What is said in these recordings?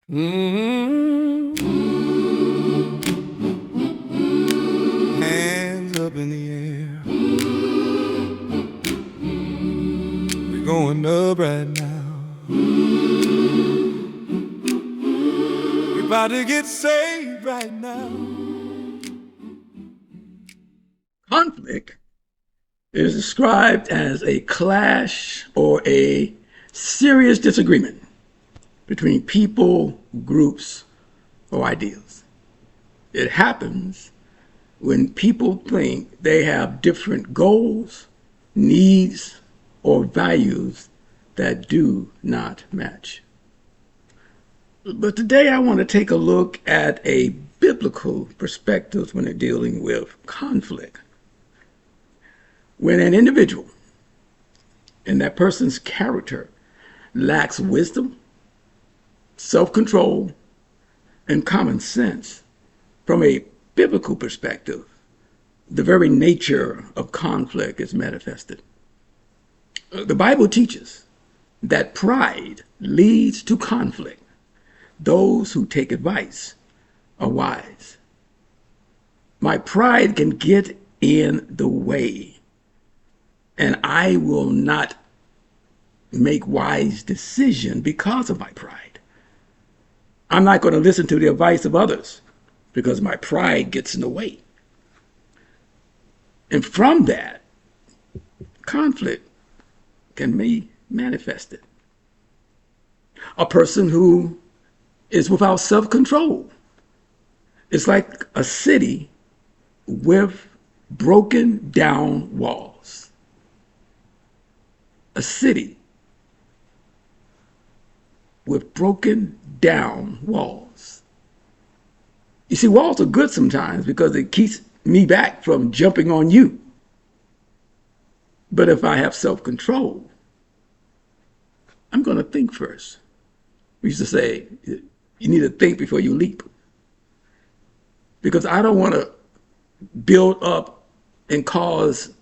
Mm-hmm. Hands up in the air. We're going up right now. We're about to get saved right now. Conflict is described as a clash or a serious disagreement between people, groups, or ideas. It happens when people think they have different goals, needs, or values that do not match. But today I want to take a look at a biblical perspective when they're dealing with conflict. When an individual and that person's character lacks wisdom, self-control, and common sense, from a biblical perspective, the very nature of conflict is manifested. The Bible teaches that pride leads to conflict. Those who take advice are wise. My pride can get in the way, and I will not make wise decisions because of my pride. I'm not going to listen to the advice of others because my pride gets in the way. And from that, conflict can be manifested. A person who is without self-control is like a city with broken down walls. A city with broken down walls. You see, walls are good sometimes because it keeps me back from jumping on you. But if I have self-control, I'm going to think first. We used to say, you need to think before you leap. Because I don't want to build up and cause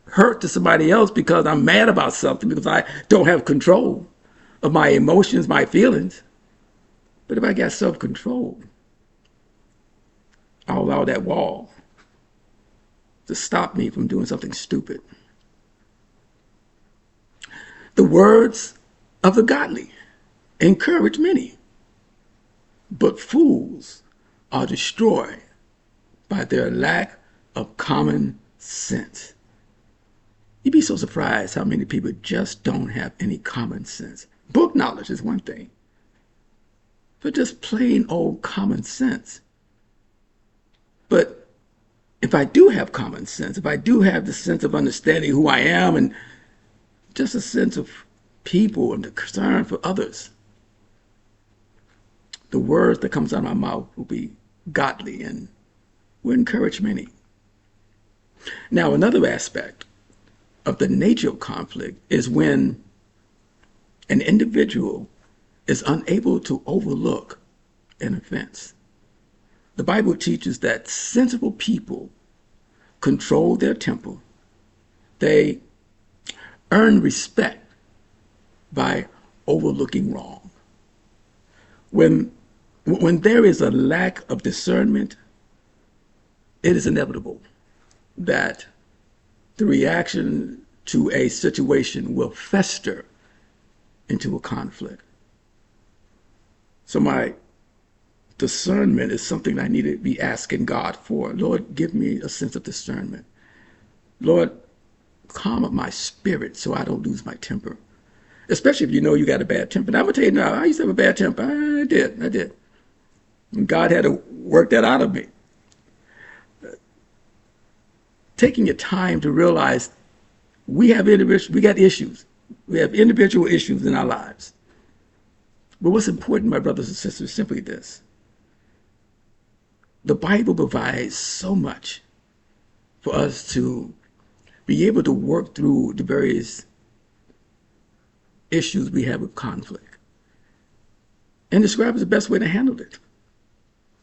hurt to somebody else because I'm mad about something, because I don't have control of my emotions, my feelings. But if I got self-control, I'll allow that wall to stop me from doing something stupid. The words of the godly encourage many, but fools are destroyed by their lack of common sense. You'd be so surprised how many people just don't have any common sense. Book knowledge is one thing, but just plain old common sense. But if I do have common sense, if I do have the sense of understanding who I am and just a sense of people and the concern for others, the words that comes out of my mouth will be godly and will encourage many. Now, another aspect of the nature of conflict is when an individual is unable to overlook an offense. The Bible teaches that sensible people control their temper. They earn respect by overlooking wrong. When there is a lack of discernment, it is inevitable that the reaction to a situation will fester into a conflict. So my discernment is something I need to be asking God for. Lord, give me a sense of discernment. Lord, calm up my spirit so I don't lose my temper. Especially if you know you got a bad temper. And I'm going to tell you now, I used to have a bad temper. I did. And God had to work that out of me. Taking your time to realize we got issues. We have individual issues in our lives. But what's important, my brothers and sisters, is simply this. The Bible provides so much for us to be able to work through the various issues we have with conflict and describes the best way to handle it.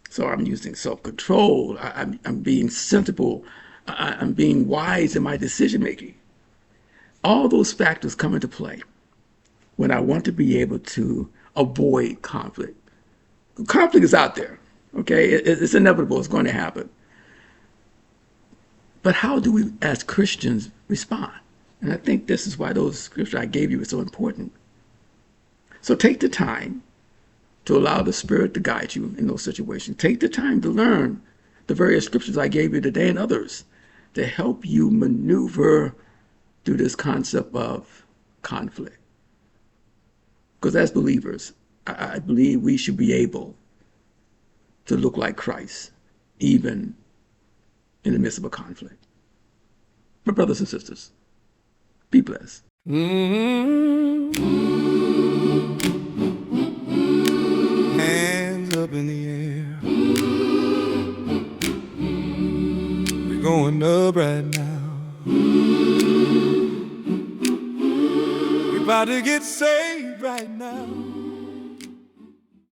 So I'm using self-control. I'm being sensible. I'm being wise in my decision making. All those factors come into play when I want to be able to avoid conflict. Conflict is out there. Okay, it's inevitable. It's going to happen. But how do we, as Christians, respond? And I think this is why those scriptures I gave you are so important. So take the time to allow the Spirit to guide you in those situations. Take the time to learn the various scriptures I gave you today and others to help you maneuver through this concept of conflict. Because as believers, I believe we should be able to look like Christ, even in the midst of a conflict. My brothers and sisters, be blessed. Hands up in the air. We're going up right now. We're about to get saved right now.